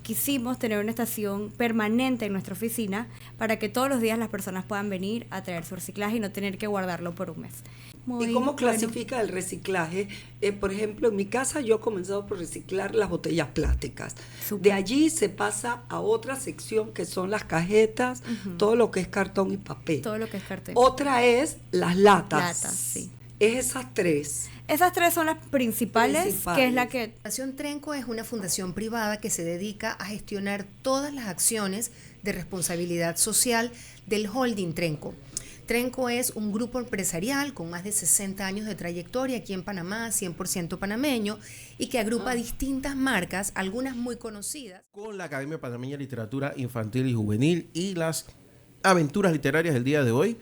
quisimos tener una estación permanente en nuestra oficina para que todos los días las personas puedan venir a traer su reciclaje y no tener que guardarlo por un mes. ¿Y cómo clasifica el reciclaje? Por ejemplo, en mi casa yo he comenzado por reciclar las botellas plásticas. Súper. De allí se pasa a otra sección que son las cajetas, todo lo que es cartón y papel. Todo lo que es cartón. Otra es las latas. Latas, sí. Es esas tres. Esas tres son las principales, que es la que... La Fundación Trenco es una fundación privada que se dedica a gestionar todas las acciones de responsabilidad social del holding Trenco. Trenco es un grupo empresarial con más de 60 años de trayectoria aquí en Panamá, 100% panameño, y que agrupa distintas marcas, algunas muy conocidas. Con la Academia Panameña de Literatura Infantil y Juvenil y las aventuras literarias del día de hoy.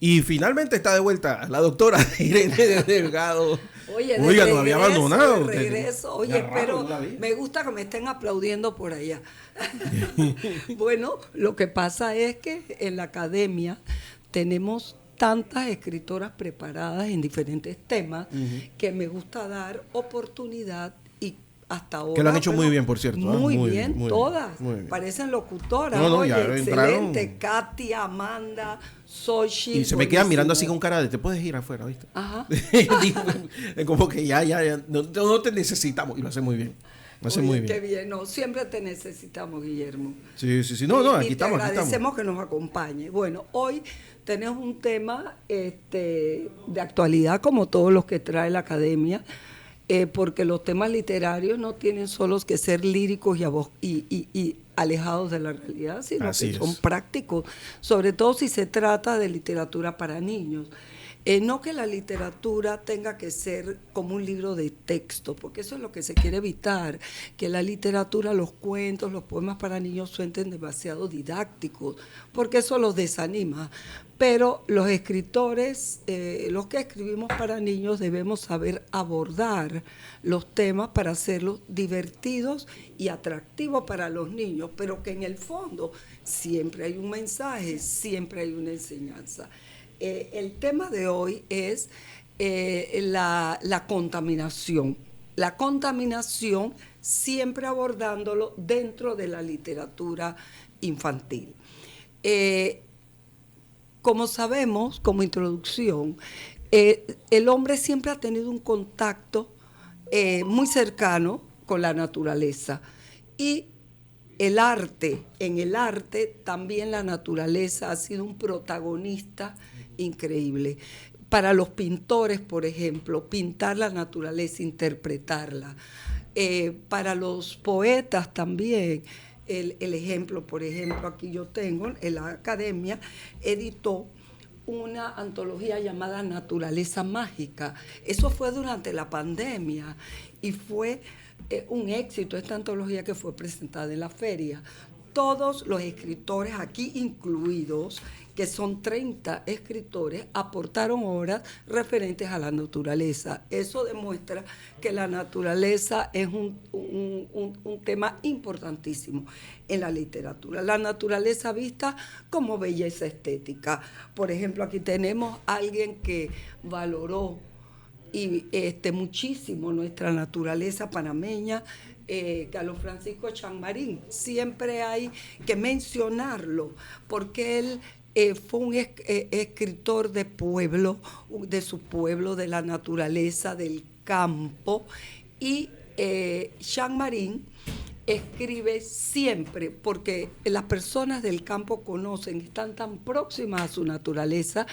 Y finalmente está de vuelta la doctora Irene Delgado. Oye, nos había abandonado. De regreso. Oye, raro, pero no la vi. me gusta que me estén aplaudiendo por allá. Bueno, lo que pasa es que en la academia tenemos tantas escritoras preparadas en diferentes temas que me gusta dar oportunidad y hasta ahora... Que lo han hecho muy bien, por cierto. Muy bien, muy todas. muy bien. Parecen locutoras. No, Oye, ya excelente. entraron. Katia, Amanda, Xochitl. Y se me quedan mirando así con cara de, te puedes ir afuera, ¿viste? Ajá. Como que ya, no te necesitamos. Y lo hace muy bien. Lo hace muy bien. Qué bien. No, siempre te necesitamos, Guillermo. Sí. No, aquí Y te estamos. agradecemos que nos acompañe. Bueno, hoy tenemos un tema de actualidad, como todos los que trae la academia, porque los temas literarios no tienen solo que ser líricos y alejados de la realidad, sino Así que son es. prácticos, sobre todo si se trata de literatura para niños. No que la literatura tenga que ser como un libro de texto, porque eso es lo que se quiere evitar, que la literatura, los cuentos, los poemas para niños suenen demasiado didácticos, porque eso los desanima. Pero los escritores, los que escribimos para niños, debemos saber abordar los temas para hacerlos divertidos y atractivos para los niños, pero que en el fondo siempre hay un mensaje, siempre hay una enseñanza. El tema de hoy es la contaminación. La contaminación siempre abordándolo dentro de la literatura infantil. Como sabemos, como introducción, el hombre siempre ha tenido un contacto muy cercano con la naturaleza y en el arte también la naturaleza ha sido un protagonista increíble. Para los pintores, por ejemplo, pintar la naturaleza, interpretarla. Para los poetas también, el ejemplo, por ejemplo, aquí yo tengo, en la academia, editó una antología llamada Naturaleza Mágica. Eso fue durante la pandemia y fue un éxito esta antología que fue presentada en la feria. Todos los escritores aquí incluidos, que son 30 escritores, aportaron obras referentes a la naturaleza. Eso demuestra que la naturaleza es un tema importantísimo en la literatura. La naturaleza vista como belleza estética. Por ejemplo, aquí tenemos a alguien que valoró y muchísimo nuestra naturaleza panameña, Carlos Francisco Chammarín. Siempre hay que mencionarlo, porque él fue un escritor de pueblo, de su pueblo, de la naturaleza, del campo, y Chammarín escribe siempre, porque las personas del campo están tan próximas a su naturaleza,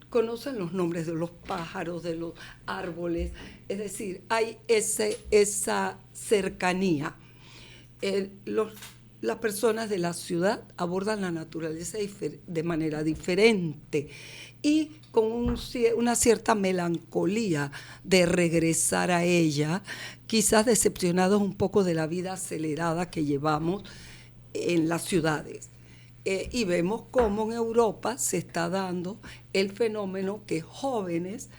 conocen los nombres de los pájaros, de los árboles, es decir, hay esa cercanía. Las personas de la ciudad abordan la naturaleza de manera diferente y con una cierta melancolía de regresar a ella, quizás decepcionados un poco de la vida acelerada que llevamos en las ciudades. Y vemos cómo en Europa se está dando el fenómeno que jóvenes,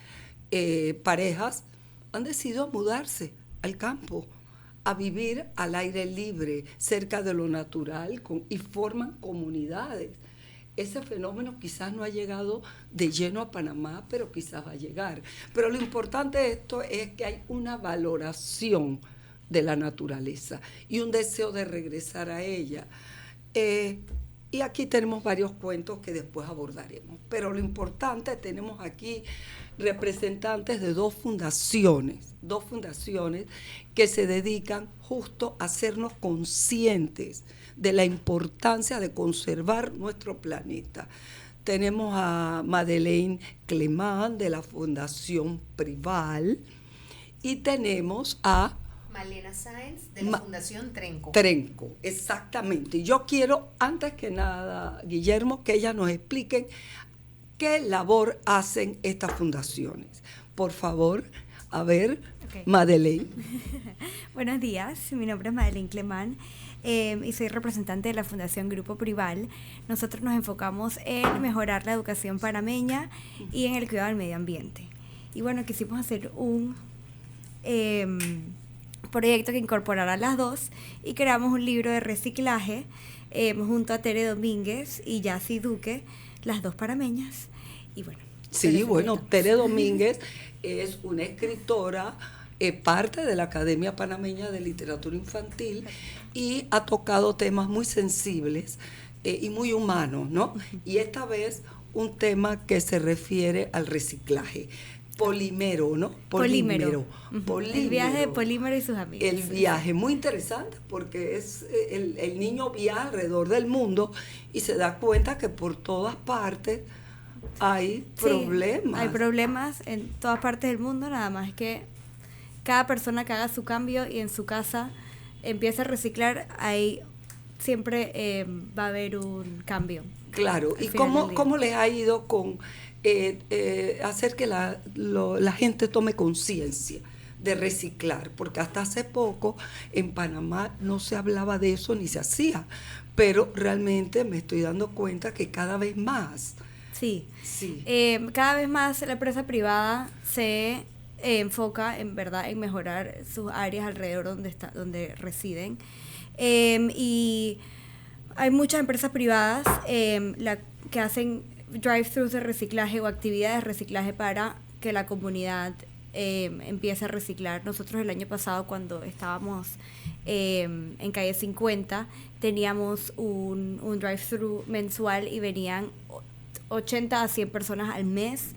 parejas, han decidido mudarse al campo, a vivir al aire libre, cerca de lo natural, y forman comunidades. Ese fenómeno quizás no ha llegado de lleno a Panamá, pero quizás va a llegar. Pero lo importante de esto es que hay una valoración de la naturaleza y un deseo de regresar a ella. Y aquí tenemos varios cuentos que después abordaremos, pero lo importante, tenemos aquí representantes de dos fundaciones que se dedican justo a hacernos conscientes de la importancia de conservar nuestro planeta. Tenemos a Madeleine Clement de la Fundación Prival y tenemos a Malena Sáenz de la Fundación Trenco. Trenco, exactamente. Yo quiero, antes que nada, Guillermo, que ellas nos expliquen qué labor hacen estas fundaciones. Por favor, a ver, okay. Madeleine. Buenos días, mi nombre es Madeleine Clement y soy representante de la Fundación Grupo Prival. Nosotros nos enfocamos en mejorar la educación panameña y en el cuidado del medio ambiente. Y bueno, quisimos hacer un proyecto que incorporara las dos y creamos un libro de reciclaje junto a Tere Domínguez y Yacy Duque, las dos panameñas. Y bueno. Sí, bueno, Tere Domínguez es una escritora, parte de la Academia Panameña de Literatura Infantil y ha tocado temas muy sensibles y muy humanos, ¿no? Y esta vez un tema que se refiere al reciclaje. Polímero, ¿no? Polímero. Polímero. El viaje de Polímero y sus amigos. El viaje, muy interesante, porque es el niño viaja alrededor del mundo y se da cuenta que por todas partes hay problemas. Hay problemas en todas partes del mundo, nada más que cada persona que haga su cambio y en su casa empiece a reciclar, ahí siempre va a haber un cambio. Claro, ¿y cómo les ha ido con hacer que la gente tome conciencia de reciclar? Porque hasta hace poco en Panamá no se hablaba de eso ni se hacía, pero realmente me estoy dando cuenta que cada vez más. Sí. Cada vez más la empresa privada se enfoca en verdad en mejorar sus áreas alrededor donde residen, y hay muchas empresas privadas que hacen drive-thrus de reciclaje o actividades de reciclaje para que la comunidad empiece a reciclar. Nosotros el año pasado, cuando estábamos en calle 50, teníamos un drive-thru mensual y venían 80 a 100 personas al mes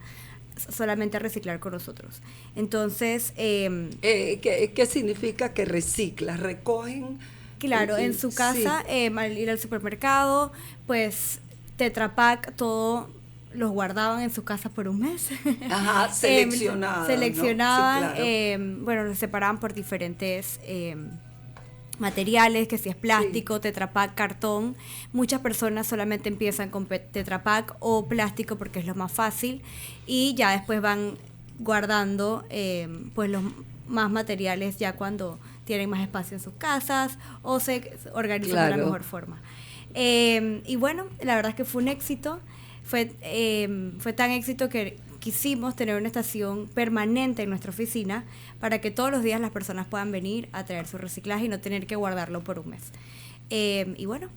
solamente a reciclar con nosotros. Entonces, ¿qué significa que reciclas? ¿Recogen? Claro, en su casa, sí. Al ir al supermercado, pues Tetra Pak, todo los guardaban en su casa por un mes. Ajá, seleccionaban. Seleccionaban, ¿no? Sí, claro. Bueno, los separaban por diferentes materiales, que si es plástico, sí. Tetra Pak, cartón. Muchas personas solamente empiezan con Tetra Pak o plástico porque es lo más fácil y ya después van guardando pues los más materiales ya cuando tienen más espacio en sus casas o se organizan de la mejor forma. Y bueno, la verdad es que fue un éxito. Fue tan éxito que quisimos tener una estación permanente en nuestra oficina para que todos los días las personas puedan venir a traer su reciclaje y no tener que guardarlo por un mes. Y bueno,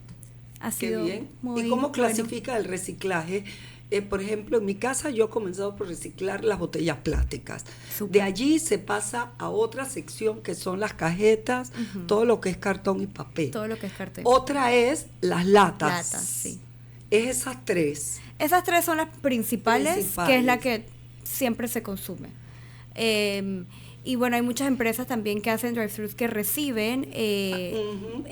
ha sido muy ¿Y cómo clasifica el reciclaje? Por ejemplo, en mi casa yo he comenzado por reciclar las botellas plásticas. Super. De allí se pasa a otra sección que son las cajetas, uh-huh. Todo lo que es cartón y papel. Todo lo que es cartón. Otra es las latas. Latas, sí. Es esas tres. Esas tres son las principales, que es la que siempre se consume. Y bueno, hay muchas empresas también que hacen drive-thrus que reciben uh-huh.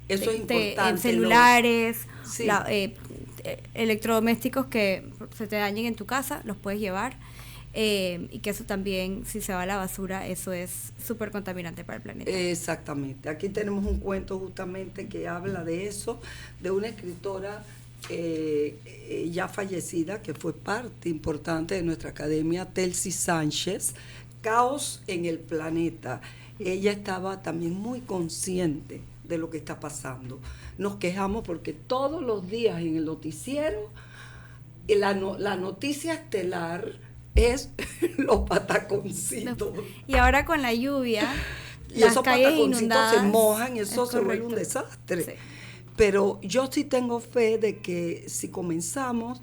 Eso es importante, en celulares, ¿no? Sí. Electrodomésticos que se te dañen en tu casa, los puedes llevar. Y que eso también, si se va a la basura, eso es súper contaminante para el planeta. Exactamente. Aquí tenemos un cuento justamente que habla de eso, de una escritora ya fallecida, que fue parte importante de nuestra academia, Telsi Sánchez, Caos en el planeta. Ella estaba también muy consciente de lo que está pasando. Nos quejamos porque todos los días en el noticiero la noticia estelar es los pataconcitos. Y ahora con la lluvia, y las esos calles pataconcitos inundadas, se mojan y eso se vuelve un desastre. Sí. Pero yo sí tengo fe de que si comenzamos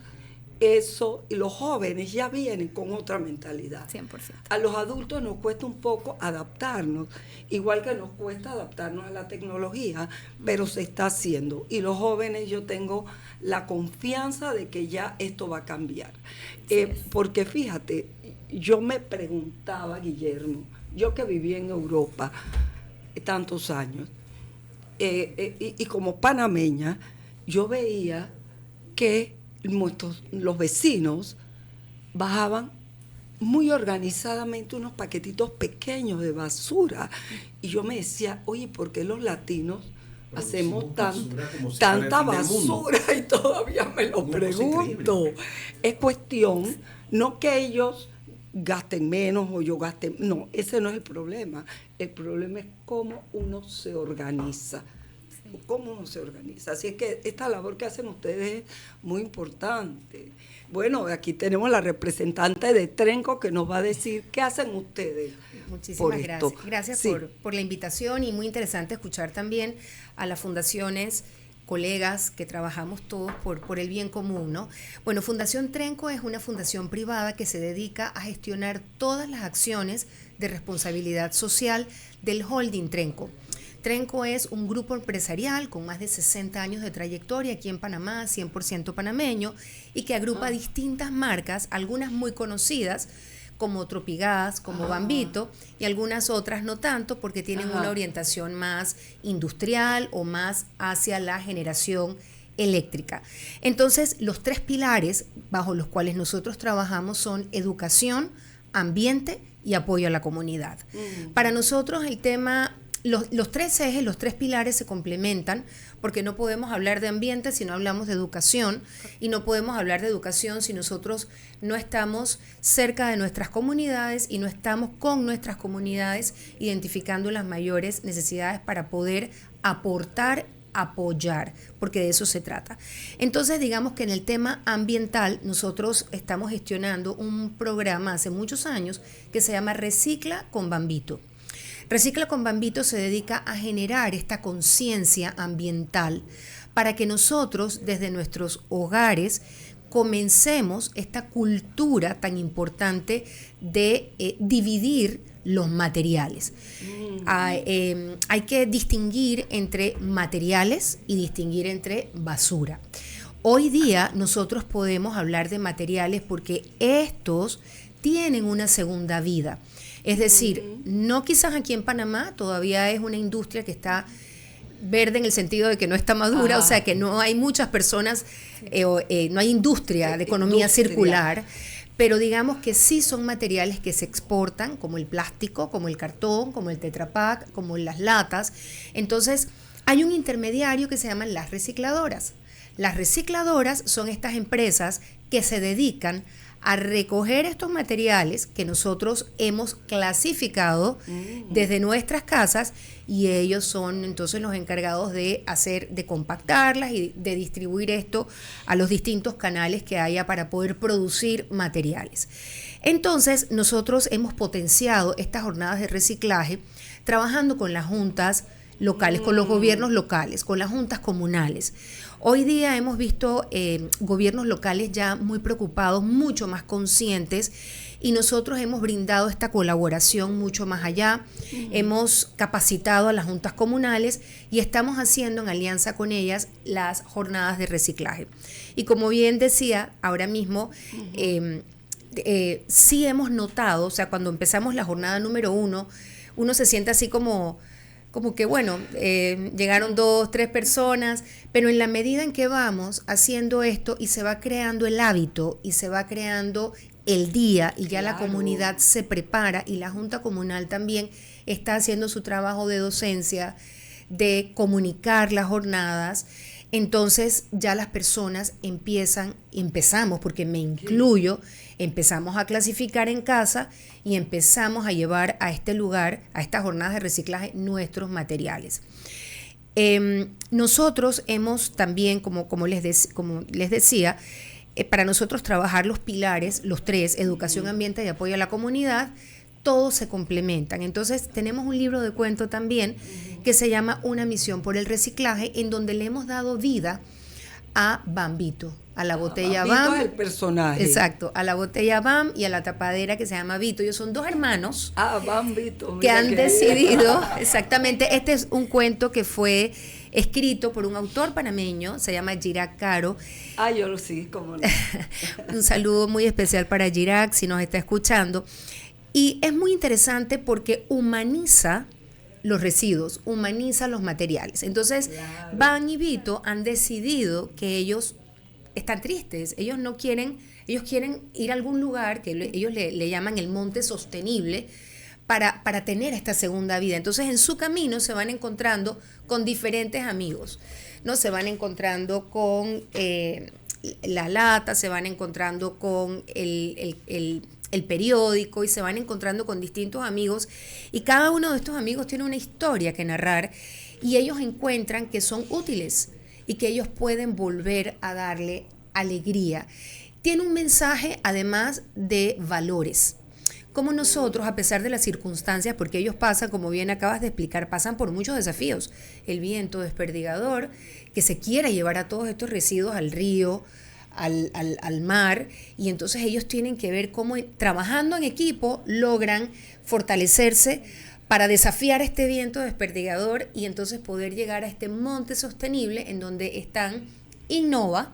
eso, y los jóvenes ya vienen con otra mentalidad. 100%. A los adultos nos cuesta un poco adaptarnos, igual que nos cuesta adaptarnos a la tecnología, pero se está haciendo. Y los jóvenes, yo tengo la confianza de que ya esto va a cambiar. Porque fíjate, yo me preguntaba, Guillermo, yo que viví en Europa tantos años, y como panameña, yo veía que los vecinos bajaban muy organizadamente unos paquetitos pequeños de basura. Y yo me decía, oye, ¿por qué los latinos hacemos tanta basura? Y todavía me lo pregunto. Es cuestión, no que ellos gasten menos o yo gaste, no, ese no es el problema. El problema es cómo uno se organiza. ¿Cómo uno se organiza? Así es que esta labor que hacen ustedes es muy importante. Bueno, aquí tenemos la representante de Trenco que nos va a decir qué hacen ustedes. Muchísimas gracias. Gracias por la invitación, y muy interesante escuchar también a las fundaciones, colegas que trabajamos todos por el bien común, ¿no? Bueno, Fundación Trenco es una fundación privada que se dedica a gestionar todas las acciones de responsabilidad social del holding Trenco. Trenco es un grupo empresarial con más de 60 años de trayectoria aquí en Panamá, 100% panameño, y que agrupa distintas marcas, algunas muy conocidas, como Tropigas, como Bambito, y algunas otras no tanto, porque tienen una orientación más industrial o más hacia la generación eléctrica. Entonces, los 3 pilares bajo los cuales nosotros trabajamos son educación, ambiente y apoyo a la comunidad. Para nosotros el tema... Los 3 ejes, los 3 pilares se complementan, porque no podemos hablar de ambiente si no hablamos de educación, y no podemos hablar de educación si nosotros no estamos cerca de nuestras comunidades y no estamos con nuestras comunidades identificando las mayores necesidades para poder aportar, apoyar, porque de eso se trata. Entonces, digamos que en el tema ambiental nosotros estamos gestionando un programa hace muchos años que se llama Recicla con Bambito. Recicla con Bambito se dedica a generar esta conciencia ambiental para que nosotros desde nuestros hogares comencemos esta cultura tan importante de dividir los materiales. Hay que distinguir entre materiales y distinguir entre basura. Hoy día nosotros podemos hablar de materiales porque estos tienen una segunda vida. Es decir, no quizás aquí en Panamá todavía es una industria que está verde en el sentido de que no está madura, o sea que no hay muchas personas, no hay industria de economía circular, pero digamos que sí son materiales que se exportan, como el plástico, como el cartón, como el Tetra Pak, como las latas. Entonces, hay un intermediario que se llaman las recicladoras. Las recicladoras son estas empresas que se dedican a recoger estos materiales que nosotros hemos clasificado desde nuestras casas, y ellos son entonces los encargados de compactarlas y de distribuir esto a los distintos canales que haya para poder producir materiales. Entonces, nosotros hemos potenciado estas jornadas de reciclaje trabajando con las juntas locales, con los gobiernos locales, con las juntas comunales. Hoy día hemos visto gobiernos locales ya muy preocupados, mucho más conscientes, y nosotros hemos brindado esta colaboración mucho más allá. Hemos capacitado a las juntas comunales y estamos haciendo en alianza con ellas las jornadas de reciclaje. Y como bien decía, ahora mismo sí hemos notado, o sea, cuando empezamos la jornada número 1, uno se siente así como que bueno, llegaron 2, 3 personas, pero en la medida en que vamos haciendo esto y se va creando el hábito y se va creando el día y ya la comunidad se prepara, y la Junta Comunal también está haciendo su trabajo de docencia, de comunicar las jornadas, entonces ya las personas empezamos, porque me incluyo, empezamos a clasificar en casa y empezamos a llevar a este lugar, a estas jornadas de reciclaje, nuestros materiales. Nosotros hemos también, como les decía, para nosotros trabajar los pilares, los 3, educación, ambiente y apoyo a la comunidad, todos se complementan. Entonces tenemos un libro de cuento también que se llama Una misión por el reciclaje, en donde le hemos dado vida a Bambito. a la botella Vito BAM. es el personaje. Exacto, a la botella BAM y a la tapadera que se llama Vito. Ellos son 2 hermanos BAM Vito. que han decidido, exactamente, este es un cuento que fue escrito por un autor panameño, se llama Girac Caro. Yo lo sí, cómo no. Un saludo muy especial para Girac, si nos está escuchando. Y es muy interesante porque humaniza los residuos, humaniza los materiales. Entonces, Claro. Van y Vito han decidido que ellos están tristes, ellos quieren ir a algún lugar que ellos le llaman el monte sostenible para tener esta segunda vida. Entonces, en su camino se van encontrando con diferentes amigos, ¿no? Se van encontrando con la lata, se van encontrando con el periódico y se van encontrando con distintos amigos, y cada uno de estos amigos tiene una historia que narrar y ellos encuentran que son útiles y que ellos pueden volver a darle alegría. Tiene un mensaje además de valores. Como nosotros, a pesar de las circunstancias, porque ellos pasan, como bien acabas de explicar, pasan por muchos desafíos. El viento desperdigador, que se quiera llevar a todos estos residuos al río, al mar, y entonces ellos tienen que ver cómo trabajando en equipo logran fortalecerse para desafiar este viento desperdigador y entonces poder llegar a este monte sostenible en donde están Innova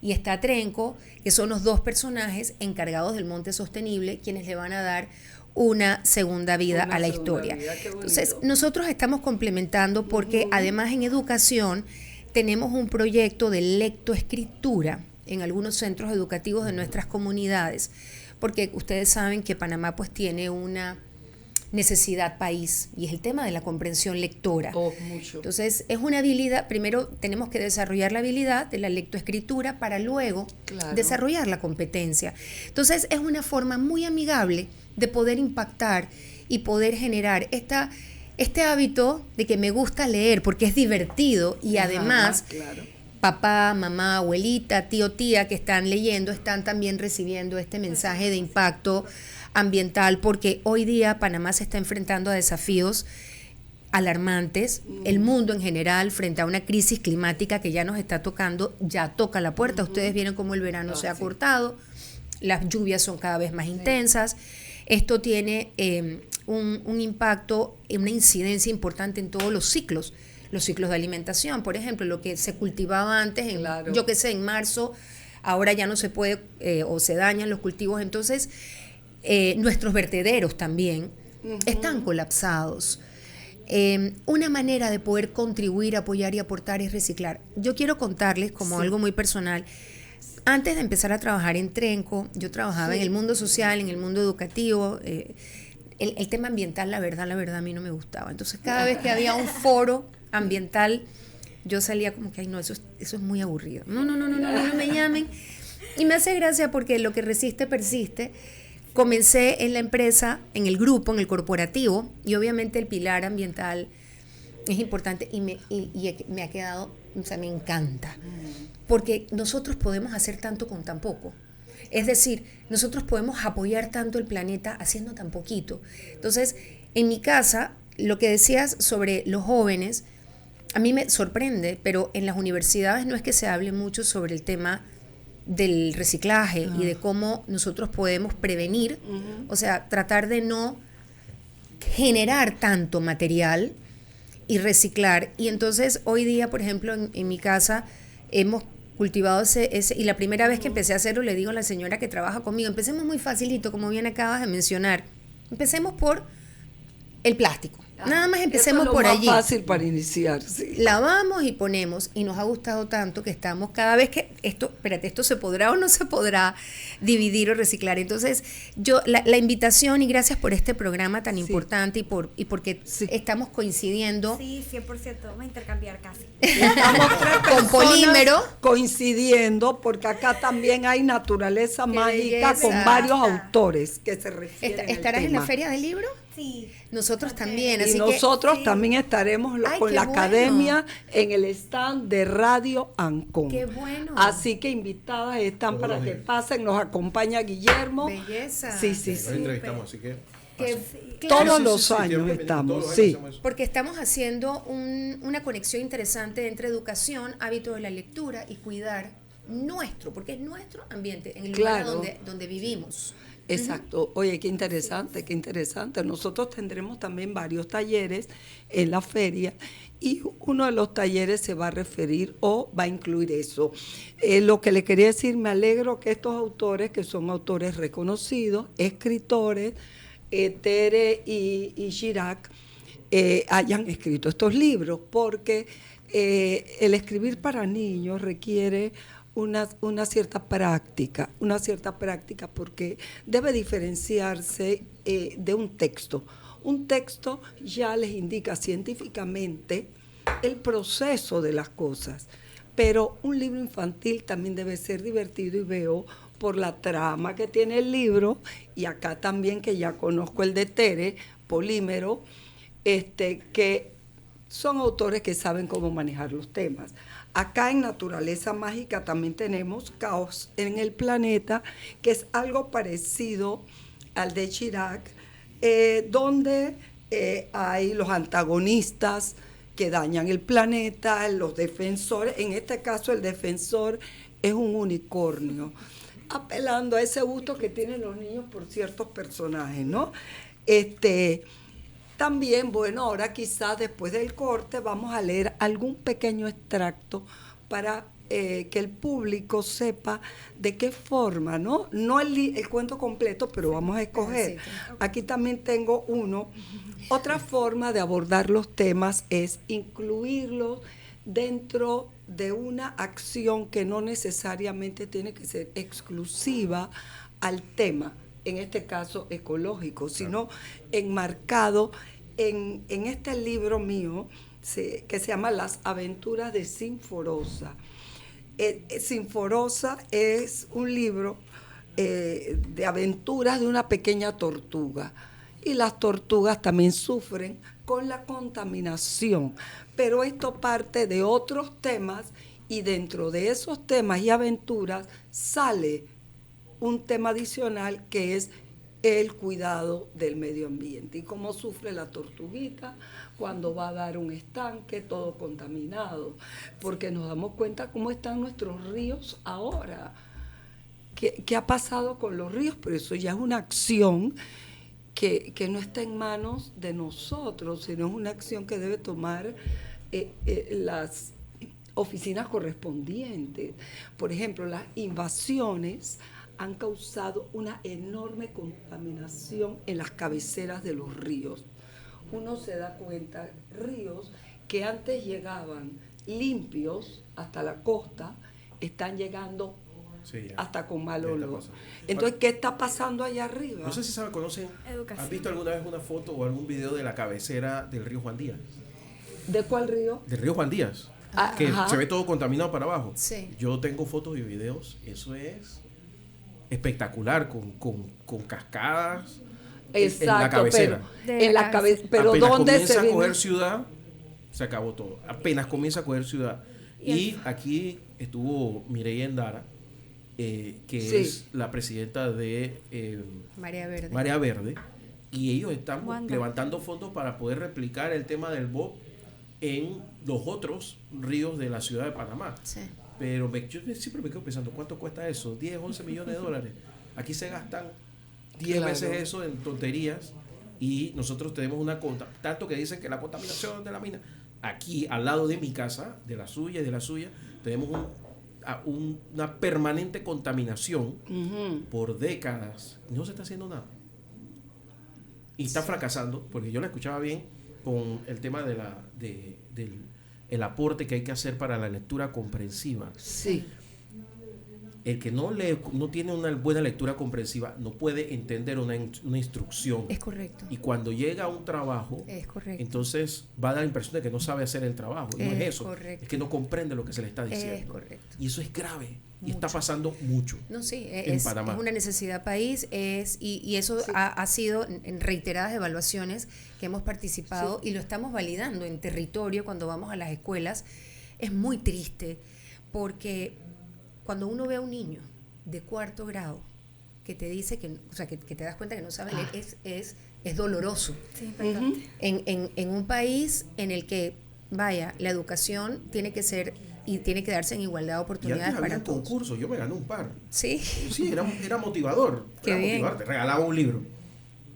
y está Trenco, que son los 2 personajes encargados del monte sostenible, quienes le van a dar una segunda vida a la historia. Entonces, nosotros estamos complementando porque además en educación tenemos un proyecto de lectoescritura en algunos centros educativos de nuestras comunidades, porque ustedes saben que Panamá pues tiene una necesidad país y es el tema de la comprensión lectora. Mucho. Entonces es una habilidad, primero tenemos que desarrollar la habilidad de la lectoescritura para luego desarrollar la competencia. Entonces es una forma muy amigable de poder impactar y poder generar este hábito de que me gusta leer porque es divertido y además papá, mamá, abuelita, tío, tía que están leyendo están también recibiendo este mensaje de impacto ambiental, porque hoy día Panamá se está enfrentando a desafíos alarmantes, el mundo en general frente a una crisis climática que ya nos está tocando, ya toca la puerta. Ustedes vieron cómo el verano se ha cortado, las lluvias son cada vez más intensas, esto tiene un impacto, una incidencia importante en todos los ciclos de alimentación, por ejemplo, lo que se cultivaba antes, yo qué sé, en marzo, ahora ya no se puede o se dañan los cultivos, entonces nuestros vertederos también están colapsados. Una manera de poder contribuir, apoyar y aportar es reciclar. Yo quiero contarles como algo muy personal. Antes de empezar a trabajar en Trenco, yo trabajaba en el mundo social, en el mundo educativo. El tema ambiental, la verdad, a mí no me gustaba. Entonces, cada vez que había un foro ambiental, yo salía como que, ay, no, eso es muy aburrido. No me llamen. Y me hace gracia porque lo que resiste, persiste. Comencé en la empresa, en el grupo, en el corporativo, y obviamente el pilar ambiental es importante y me ha quedado, o sea, me encanta, porque nosotros podemos hacer tanto con tan poco. Es decir, nosotros podemos apoyar tanto el planeta haciendo tan poquito. Entonces, en mi casa, lo que decías sobre los jóvenes, a mí me sorprende, pero en las universidades no es que se hable mucho sobre el tema del reciclaje y de cómo nosotros podemos prevenir, o sea, tratar de no generar tanto material y reciclar. Y entonces hoy día, por ejemplo, en mi casa hemos cultivado ese y la primera vez que empecé a hacerlo le digo a la señora que trabaja conmigo, empecemos muy facilito, como bien acabas de mencionar, empecemos por el plástico. Nada más empecemos por allí. Es fácil para iniciar, sí. Lavamos y ponemos, y nos ha gustado tanto que estamos cada vez que esto se podrá o no se podrá dividir o reciclar. Entonces, la invitación y gracias por este programa tan importante y porque estamos coincidiendo. Sí, 100%, vamos a intercambiar casi. Estamos con polímero. Coincidiendo, porque acá también hay naturaleza mágica belleza. con varios autores que se refieren ¿Estarás al en la tema. Feria del Libro? Sí. Nosotros también. Y Así nosotros sí. también estaremos Ay, con qué la bueno. academia en el stand de Radio Ancón. Qué bueno. Así que invitadas están para que pasen. Nos acompaña Guillermo. Belleza. Sí. Nos entrevistamos, así que Todos Sí, los sí, años siempre, estamos, todos los sí. años hacemos eso. Porque estamos haciendo una conexión interesante entre educación, hábito de la lectura y cuidar nuestro, porque es nuestro ambiente, en el Claro. lugar donde vivimos. Exacto. Oye, qué interesante, qué interesante. Nosotros tendremos también varios talleres en la feria y uno de los talleres se va a referir o va a incluir eso. Lo que le quería decir, me alegro que estos autores, que son autores reconocidos, escritores, Tere y Chirac, hayan escrito estos libros, porque el escribir para niños requiere una cierta práctica, porque debe diferenciarse de un texto. Un texto ya les indica científicamente el proceso de las cosas, pero un libro infantil también debe ser divertido y veo por la trama que tiene el libro, y acá también que ya conozco el de Tere, Polímero, que son autores que saben cómo manejar los temas. Acá en Naturaleza Mágica también tenemos Caos en el Planeta, que es algo parecido al de Chirac, donde hay los antagonistas que dañan el planeta, los defensores. En este caso el defensor es un unicornio, apelando a ese gusto que tienen los niños por ciertos personajes, ¿no? También, bueno, ahora quizás después del corte vamos a leer algún pequeño extracto para que el público sepa de qué forma, ¿no? No el cuento completo, pero vamos a escoger. Aquí también tengo uno. Otra forma de abordar los temas es incluirlos dentro de una acción que no necesariamente tiene que ser exclusiva al tema, en este caso ecológico, sino enmarcado en este libro mío que se llama Las aventuras de Sinforosa. Sinforosa es un libro de aventuras de una pequeña tortuga, y las tortugas también sufren con la contaminación, pero esto parte de otros temas, y dentro de esos temas y aventuras sale un tema adicional que es el cuidado del medio ambiente y cómo sufre la tortuguita cuando va a dar un estanque todo contaminado, porque nos damos cuenta cómo están nuestros ríos ahora. ¿Qué ha pasado con los ríos? Pero eso ya es una acción que no está en manos de nosotros, sino es una acción que debe tomar las oficinas correspondientes. Por ejemplo, las invasiones han causado una enorme contaminación en las cabeceras de los ríos. Uno se da cuenta, ríos que antes llegaban limpios hasta la costa, están llegando hasta con mal olor. Entonces, ¿qué está pasando allá arriba? No sé si conocen, Educación. ¿han visto alguna vez una foto o algún video de la cabecera del río Juan Díaz? ¿De cuál río? Del río Juan Díaz, que Ajá. se ve todo contaminado para abajo. Sí. Yo tengo fotos y videos, eso es espectacular, con cascadas. Exacto, en la cabecera. pero apenas ¿dónde comienza se a viene? coger ciudad, se acabó todo. Apenas comienza a coger ciudad. Y aquí estuvo Mireya Endara, que Sí. es la presidenta de Marea Verde. y ellos están Wanda. levantando fondos para poder replicar el tema del BOP en los otros ríos de la ciudad de Panamá. Sí. Pero yo siempre me quedo pensando, ¿cuánto cuesta eso? 10, 11 millones de dólares. Aquí se gastan 10 Claro. veces eso en tonterías, y nosotros tenemos tanto que dicen que la contaminación de la mina. Aquí, al lado de mi casa, de la suya y de la suya, tenemos una permanente contaminación por décadas. No se está haciendo nada. Y está fracasando, porque yo la escuchaba bien con el tema del el aporte que hay que hacer para la lectura comprensiva. Sí. El que no tiene una buena lectura comprensiva no puede entender una instrucción. Es correcto. Y cuando llega a un trabajo, Es correcto. entonces va a dar la impresión de que no sabe hacer el trabajo. Y no es eso. Correcto. Es que no comprende lo que se le está diciendo. Es correcto. Y eso es grave. Y Mucho. está pasando mucho. No, sí, en es Panamá. una necesidad país, y eso ha sido en reiteradas evaluaciones que hemos participado, y lo estamos validando en territorio cuando vamos a las escuelas. Es muy triste, porque cuando uno ve a un niño de 4º grado que te dice que te das cuenta que no sabe leer, es doloroso. Sí, perdón. En un país en el que vaya, la educación tiene que ser y tiene que darse en igualdad de Y oportunidades antes para había todos. concursos, yo me gané un par. Sí. Sí, era motivador. Qué Era bien. motivador, te regalaba un libro,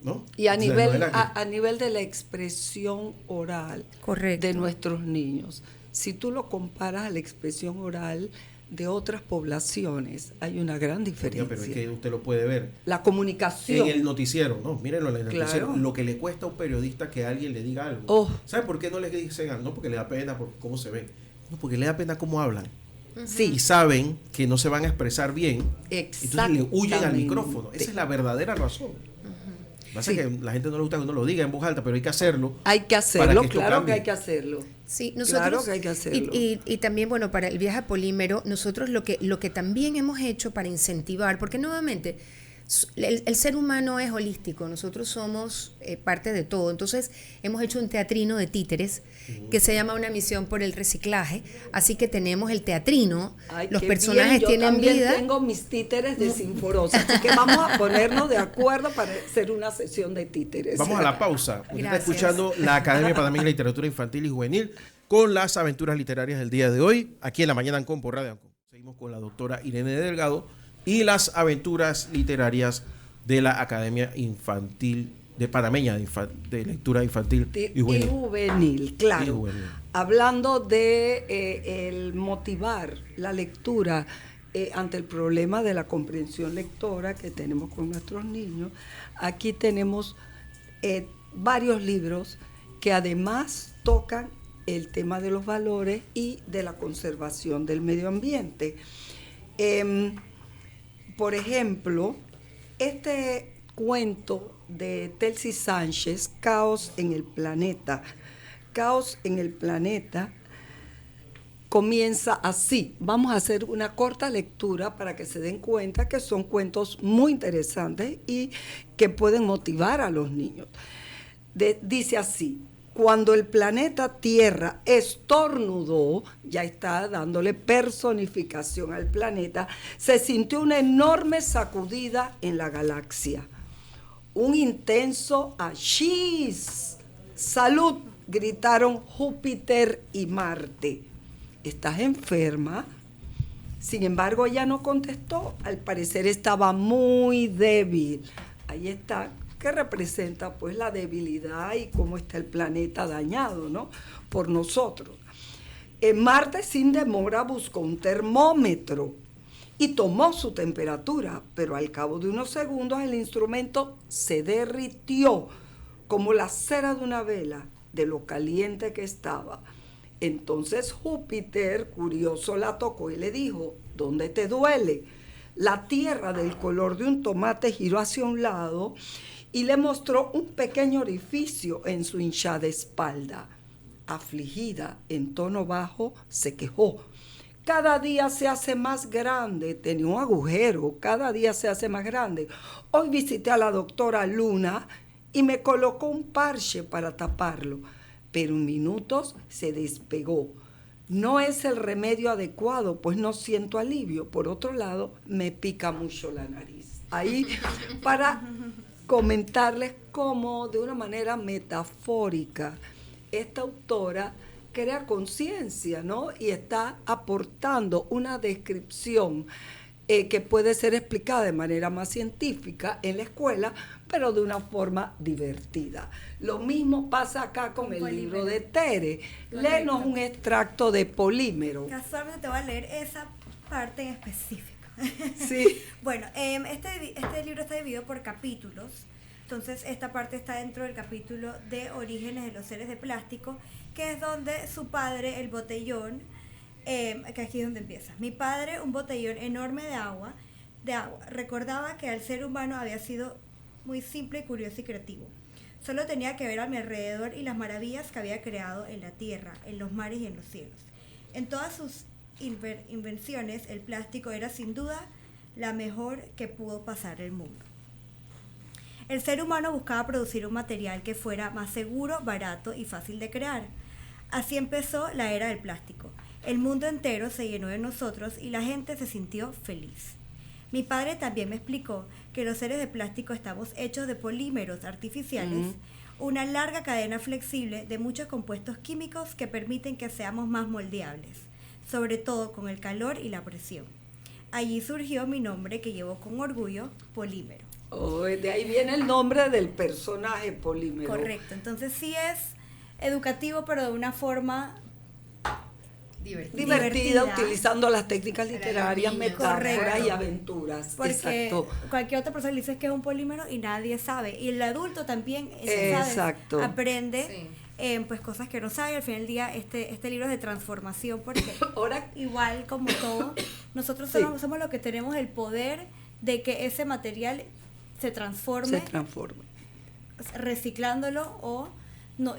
¿no? Y a O sea, no nivel, era que- a nivel de la expresión oral Correcto. de nuestros niños, si tú lo comparas a la expresión oral de otras poblaciones, hay una gran diferencia. Pero es que usted lo puede ver La comunicación. en el noticiero, ¿no? Mírenlo en el Claro. noticiero, lo que le cuesta a un periodista que alguien le diga algo. Oh. ¿Sabe por qué no les dicen algo? No porque le da pena por cómo se ven, no, porque le da pena cómo hablan. Sí, Y saben que no se van a expresar bien, entonces le huyen al Exactamente. micrófono. Esa es la verdadera razón. Pasa Sí. que la gente no le gusta que uno lo diga en voz alta, pero hay que hacerlo. hay que para hacerlo, que esto claro cambie. que hay que hacerlo. Sí, Claro que hay que hacerlo. Y también, bueno, para el viaje a Polímero, nosotros lo que también hemos hecho para incentivar, porque nuevamente el ser humano es holístico, nosotros somos parte de todo. Entonces, hemos hecho un teatrino de títeres que se llama Una misión por el reciclaje. Así que tenemos el teatrino, Ay, los qué personajes bien. Yo tienen también vida. tengo mis títeres de Sinforosa, así que vamos a ponernos de acuerdo para hacer una sesión de títeres. Vamos a la pausa. Usted está Gracias. escuchando la Academia Panameña de Literatura Infantil y Juvenil con las aventuras literarias del día de hoy, aquí en La Mañana Ancon por Radio Ancon. Seguimos con la doctora Irene Delgado y las aventuras literarias de la Academia Infantil de Panameña de Lectura Infantil y Juvenil. Juvenil, claro. Y juvenil. Hablando de el motivar la lectura ante el problema de la comprensión lectora que tenemos con nuestros niños, aquí tenemos varios libros que además tocan el tema de los valores y de la conservación del medio ambiente. Por ejemplo, este cuento de Telsi Sánchez, Caos en el Planeta. Caos en el Planeta comienza así. Vamos a hacer una corta lectura para que se den cuenta que son cuentos muy interesantes y que pueden motivar a los niños. Dice así: cuando el planeta Tierra estornudó, ya está dándole personificación al planeta, se sintió una enorme sacudida en la galaxia. Un intenso ¡achís! ¡Salud!, gritaron Júpiter y Marte. ¿Estás enferma? Sin embargo, ella no contestó. Al parecer estaba muy débil. Ahí está, que representa pues la debilidad y cómo está el planeta dañado, ¿no?, por nosotros. Marte sin demora buscó un termómetro y tomó su temperatura, pero al cabo de unos segundos el instrumento se derritió como la cera de una vela de lo caliente que estaba. Entonces Júpiter, curioso, la tocó y le dijo: ¿dónde te duele? La Tierra, del color de un tomate, giró hacia un lado y le mostró un pequeño orificio en su hinchada espalda. Afligida, en tono bajo, se quejó: cada día se hace más grande. Tenía un agujero, cada día se hace más grande. Hoy visité a la doctora Luna y me colocó un parche para taparlo, pero en minutos se despegó. No es el remedio adecuado, pues no siento alivio. Por otro lado, me pica mucho la nariz. Ahí, para comentarles cómo, de una manera metafórica, esta autora crea conciencia, ¿no? Y está aportando una descripción que puede ser explicada de manera más científica en la escuela, pero de una forma divertida. Lo mismo pasa acá con el libro de Tere. Léenos un extracto de Polímero. Casualmente te voy a leer esa parte en específico. Sí. Bueno, este libro está dividido por capítulos. Entonces, esta parte está dentro del capítulo de Orígenes de los seres de plástico, que es donde su padre, el botellón, que aquí es donde empieza. Mi padre, un botellón enorme de agua, recordaba que el ser humano había sido muy simple, curioso y creativo. Solo tenía que ver a mi alrededor y las maravillas que había creado en la tierra, en los mares y en los cielos. En todas sus invenciones, el plástico era sin duda la mejor que pudo pasar el mundo. El ser humano buscaba producir un material que fuera más seguro, barato y fácil de crear. Así empezó la era del plástico. El mundo entero se llenó de nosotros y la gente se sintió feliz. Mi padre también me explicó que los seres de plástico estamos hechos de polímeros artificiales, una larga cadena flexible de muchos compuestos químicos que permiten que seamos más moldeables, sobre todo con el calor y la presión. Allí surgió mi nombre que llevo con orgullo, polímero. Oh, de ahí viene el nombre del personaje polímero. Correcto, entonces sí es educativo, pero de una forma divertida, utilizando las técnicas literarias, metáforas Correcto. y aventuras. Porque Exacto. cualquier otra persona le dice que es un polímero y nadie sabe. Y el adulto también Exacto. aprende pues cosas que no sabe. Al final del día este libro es de transformación porque Ahora, igual como todo, nosotros Sí. somos los que tenemos el poder de que ese material se transforme, reciclándolo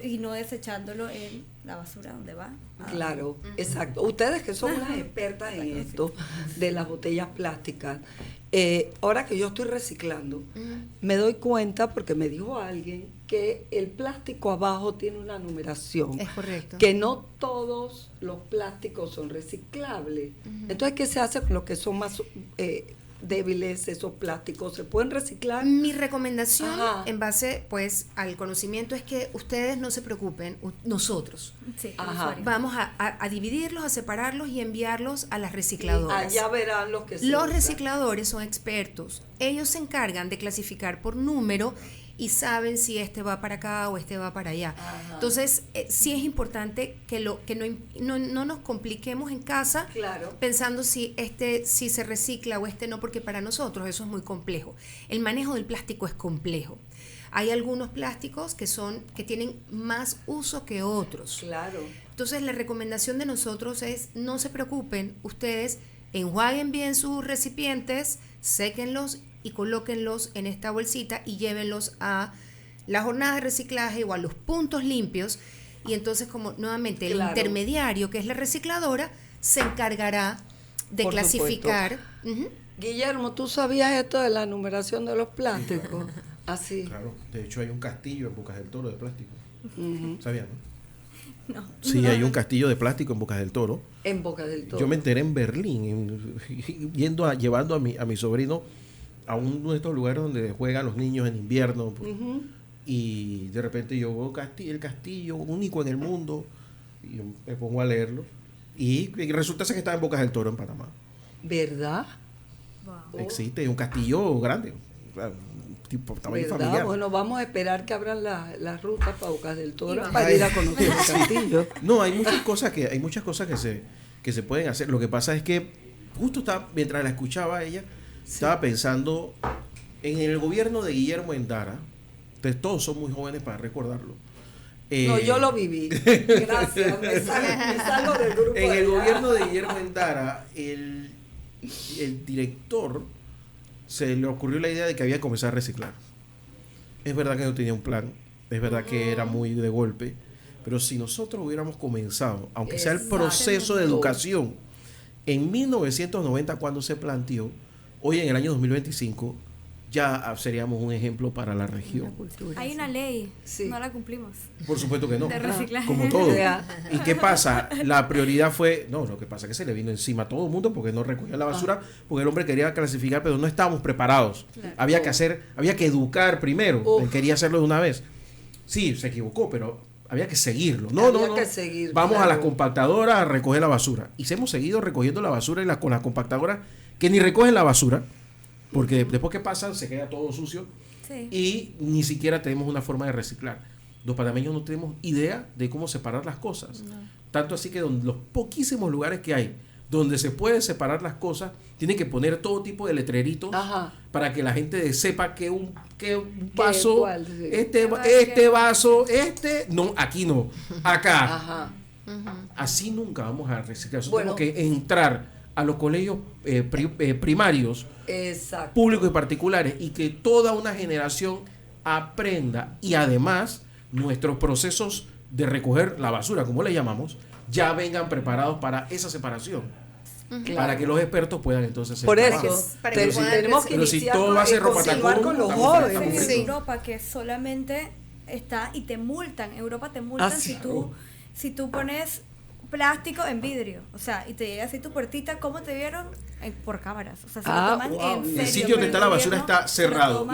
y no desechándolo en la basura donde va. Claro, exacto. Ustedes que son unas expertas en esto de las botellas plásticas, ahora que yo estoy reciclando, me doy cuenta porque me dijo alguien que el plástico abajo tiene una numeración. Es correcto. Que no todos los plásticos son reciclables. Entonces, ¿qué se hace con los que son más débiles, esos plásticos? ¿Se pueden reciclar? Mi recomendación, Ajá. en base pues al conocimiento, es que ustedes no se preocupen, nosotros Sí, Ajá. usuario. vamos a dividirlos, a separarlos y enviarlos a las recicladoras. Allá verán los que se Los usan. recicladores son expertos. Ellos se encargan de clasificar por número y saben si este va para acá o este va para allá. Ajá. Entonces, sí es importante que no nos compliquemos en casa Claro. pensando si se recicla o este no, porque para nosotros eso es muy complejo. El manejo del plástico es complejo. Hay algunos plásticos que tienen más uso que otros. Claro. Entonces, la recomendación de nosotros es: no se preocupen, ustedes enjuaguen bien sus recipientes, séquenlos y colóquenlos en esta bolsita y llévenlos a la jornada de reciclaje o a los puntos limpios, y entonces, como nuevamente el Claro. intermediario, que es la recicladora, se encargará de Por clasificar. Ujú. Guillermo, ¿tú sabías esto de la numeración de los plásticos? Así. Claro, de hecho hay un castillo en Bocas del Toro de plástico. Ujú. ¿Sabías, no? No. Sí, hay un castillo de plástico en Bocas del Toro. En Boca del Toro. Yo me enteré en Berlín, llevando a mi sobrino a uno de estos lugares donde juegan los niños en invierno. Ujú. Y de repente yo veo el castillo único en el mundo, y yo me pongo a leerlo. Y resulta ser que está en Bocas del Toro, en Panamá. ¿Verdad? Wow. Existe un castillo grande, o sea, un tipo tamaño ¿Verdad? familiar. Bueno, vamos a esperar que abran las rutas para Bocas del Toro vamos. para ir a conocer el castillo. No, hay muchas cosas que se pueden hacer. Lo que pasa es que justo mientras la escuchaba ella, estaba pensando en el gobierno de Guillermo Endara. Ustedes todos son muy jóvenes para recordarlo. No, yo lo viví. Gracias. Me salgo del grupo. En de el allá. gobierno de Guillermo Endara, el director se le ocurrió la idea de que había que comenzar a reciclar. Es verdad que no tenía un plan, es verdad que era muy de golpe, pero si nosotros hubiéramos comenzado, aunque sea el proceso de educación, en 1990 cuando se planteó, hoy en el año 2025 ya seríamos un ejemplo para la región. Hay una ley, Sí. no la cumplimos. Por supuesto que no. De reciclaje. Como todo. Ya. ¿Y qué pasa? La prioridad fue, lo que pasa es que se le vino encima a todo el mundo porque no recogía la basura, porque el hombre quería clasificar, pero no estábamos preparados. Claro. Había que educar primero. Uf. Él quería hacerlo de una vez. Sí, se equivocó, pero había que seguirlo. Había que seguir, Vamos claro. a las compactadoras a recoger la basura. Y hemos seguido recogiendo la basura con las compactadoras que ni recogen la basura, porque después que pasan se queda todo sucio. Sí. Y ni siquiera tenemos una forma de reciclar. Los panameños no tenemos idea de cómo separar las cosas. Tanto así que los poquísimos lugares que hay donde se puede separar las cosas, tienen que poner todo tipo de letreritos Ajá. para que la gente sepa que un vaso, cuál? Sí. este vaso, no, aquí no, acá. Ajá. Así nunca vamos a reciclar. Nosotros Bueno. tenemos que entrar a los colegios primarios, Exacto. públicos y particulares, y que toda una generación aprenda, y además nuestros procesos de recoger la basura, como le llamamos, ya vengan preparados para esa separación, para que los expertos puedan entonces Por separar. eso para que puedan tenemos que pero si iniciar todo va a ser ropa continuar tacón, con los estamos en jóvenes. conflicto. Sí. Europa, que solamente está y te multan. Europa te multan Ah, sí. si tú pones plástico en vidrio. O sea, y te llega así tu puertita, ¿cómo te vieron? Por cámaras. O sea, se lo toman en serio. El sitio donde está la basura está cerrado.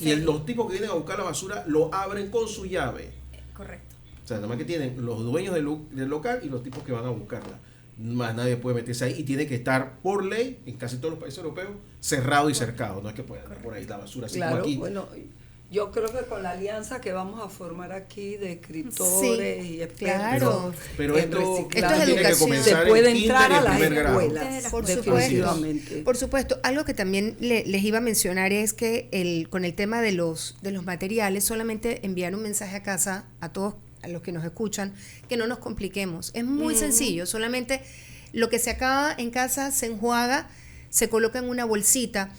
Y los los tipos que vienen a buscar la basura lo abren con su llave. correcto. O sea, nada más que tienen los dueños del local y los tipos que van a buscarla. Más nadie puede meterse ahí y tiene que estar por ley, en casi todos los países europeos, cerrado y cercado. No es que puedan andar por ahí la basura así Claro, como aquí. bueno, yo creo que con la alianza que vamos a formar aquí de escritores y expertos, claro. Pero en esto reciclaje, tiene que se comenzar puede en entrar a kinder y las primer grado. escuelas, Por definitivamente. Por supuesto, algo que también les iba a mencionar es que con el tema de los materiales, solamente enviar un mensaje a casa a todos a los que nos escuchan, que no nos compliquemos. Es muy sencillo, solamente lo que se acaba en casa se enjuaga, se coloca en una bolsita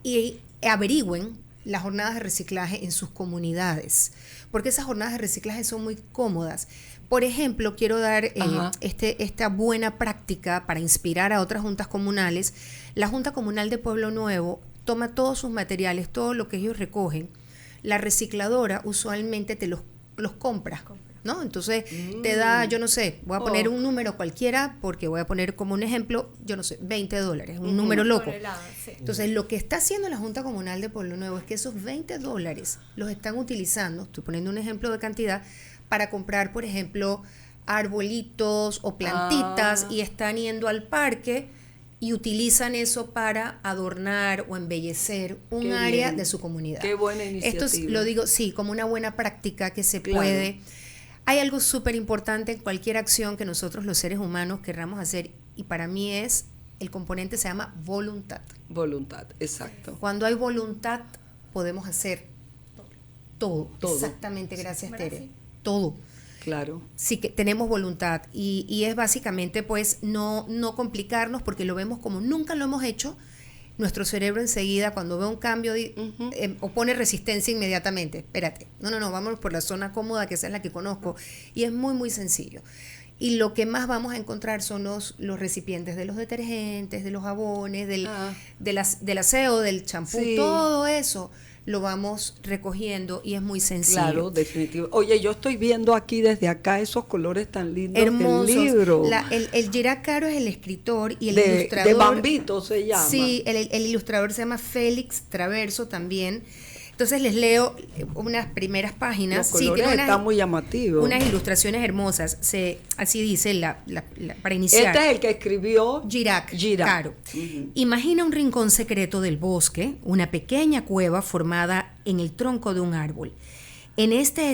y averigüen las jornadas de reciclaje en sus comunidades, porque esas jornadas de reciclaje son muy cómodas. Por ejemplo, quiero dar esta buena práctica para inspirar a otras juntas comunales. La Junta Comunal de Pueblo Nuevo toma todos sus materiales, todo lo que ellos recogen. La recicladora usualmente te los compra, ¿no? Entonces te da, yo no sé, voy a poner un número cualquiera, porque voy a poner como un ejemplo, yo no sé, $20, un número loco. Entonces, lo que está haciendo la Junta Comunal de Pueblo Nuevo es que esos $20 los están utilizando, estoy poniendo un ejemplo de cantidad, para comprar, por ejemplo, arbolitos o plantitas, y están yendo al parque y utilizan eso para adornar o embellecer un área de su comunidad. Qué buena iniciativa. Esto lo digo, sí, como una buena práctica que se puede. Hay algo súper importante en cualquier acción que nosotros los seres humanos querramos hacer, y para mí el componente se llama voluntad. Voluntad, exacto. Cuando hay voluntad podemos hacer todo. Exactamente, gracias Tere. Todo. Claro. Sí, que tenemos voluntad y es básicamente pues no complicarnos, porque lo vemos como nunca lo hemos hecho. Nuestro cerebro enseguida, cuando ve un cambio, opone resistencia inmediatamente. Espérate, no, vámonos por la zona cómoda, que esa es la que conozco. Y es muy, muy sencillo. Y lo que más vamos a encontrar son los recipientes de los detergentes, de los jabones, del aseo, del champú, todo eso lo vamos recogiendo y es muy sencillo. Claro, definitivo. Oye, yo estoy viendo aquí desde acá esos colores tan lindos hermosos del libro. El Girac Caro es el escritor y el ilustrador. De Bambito se llama. Sí, el ilustrador se llama Félix Traverso también. Entonces les leo unas primeras páginas. Los colores están muy llamativos. Unas ilustraciones hermosas. Así dice para iniciar. Este es el que escribió Girac Caro. Imagina un rincón secreto del bosque, una pequeña cueva formada en el tronco de un árbol. En este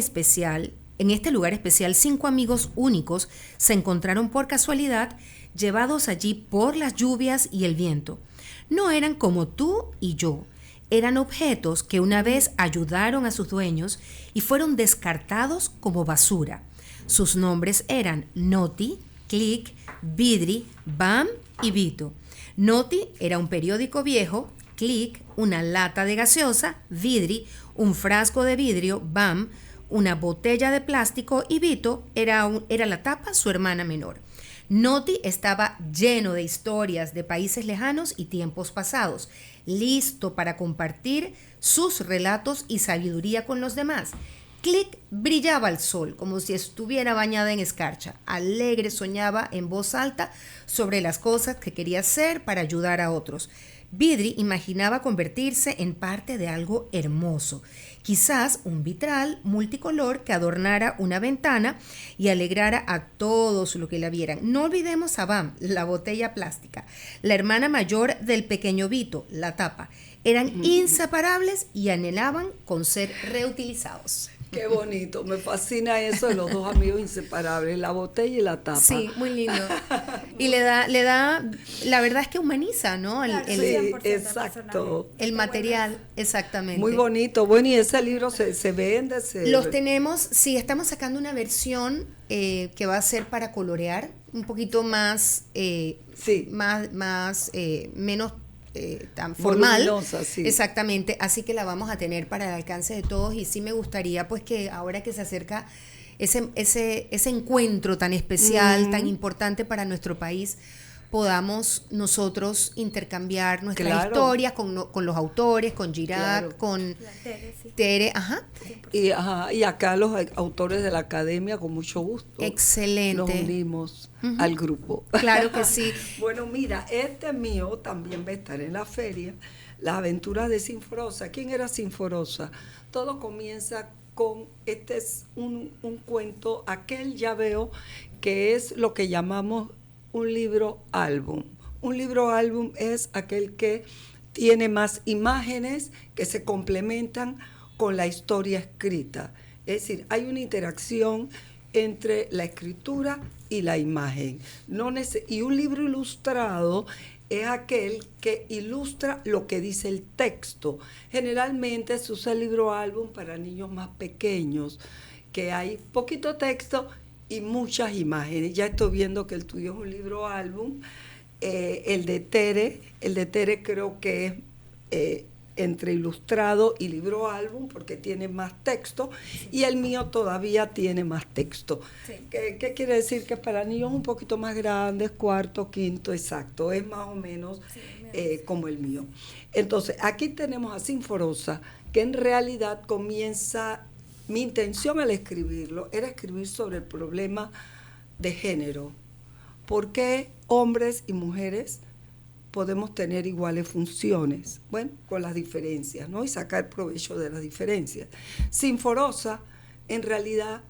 lugar especial, 5 amigos únicos se encontraron por casualidad, llevados allí por las lluvias y el viento. No eran como tú y yo. Eran objetos que una vez ayudaron a sus dueños y fueron descartados como basura. Sus nombres eran Noti, Click, Vidri, Bam y Vito. Noti era un periódico viejo, Click, una lata de gaseosa, Vidri, un frasco de vidrio, Bam, una botella de plástico, y Vito era la tapa, su hermana menor. Noti estaba lleno de historias de países lejanos y tiempos pasados, listo para compartir sus relatos y sabiduría con los demás. Click brillaba al sol, como si estuviera bañada en escarcha. Alegre soñaba en voz alta sobre las cosas que quería hacer para ayudar a otros. Vidri imaginaba convertirse en parte de algo hermoso, quizás un vitral multicolor que adornara una ventana y alegrara a todos los que la vieran. No olvidemos a Bam, la botella plástica, la hermana mayor del pequeño Vito, la tapa. Eran inseparables y anhelaban con ser reutilizados. Qué bonito, me fascina eso de los dos amigos inseparables, la botella y la tapa. Sí, muy lindo. Y le da, la verdad es que humaniza, ¿no? Sí, exacto. El material, exactamente. Muy bonito. Bueno, y ese libro se vende. Los tenemos, sí, estamos sacando una versión que va a ser para colorear, un poquito más, menos tan formal, sí. Exactamente, así que la vamos a tener para el alcance de todos, y sí me gustaría pues que ahora que se acerca ese encuentro tan especial, tan importante para nuestro país, podamos nosotros intercambiar nuestras Claro. historias con los autores, con Girac, Claro. con La Tere, sí. Tere, ajá. Y acá los autores de la academia, con mucho gusto, Excelente. nos unimos Ujú. al grupo. Claro que sí. Bueno, mira, este mío también va a estar en la feria, Las aventuras de Sinforosa. ¿Quién era Sinforosa? Todo comienza con, este es un cuento, aquel ya veo que es lo que llamamos un libro álbum. Un libro álbum es aquel que tiene más imágenes que se complementan con la historia escrita. Es decir, hay una interacción entre la escritura y la imagen. Y un libro ilustrado es aquel que ilustra lo que dice el texto. Generalmente se usa el libro álbum para niños más pequeños, que hay poquito texto y muchas imágenes. Ya estoy viendo que el tuyo es un libro álbum. El de Tere creo que es entre ilustrado y libro álbum porque tiene más texto, y el mío todavía tiene más texto. Sí. ¿Qué quiere decir? Que para niños un poquito más grandes, cuarto, quinto, exacto, es más o menos como el mío. Entonces, aquí tenemos a Sinforosa, que en realidad comienza, mi intención al escribirlo era escribir sobre el problema de género. ¿Por qué hombres y mujeres podemos tener iguales funciones? Bueno, con las diferencias, ¿no? Y sacar provecho de las diferencias. Sinforosa, en realidad,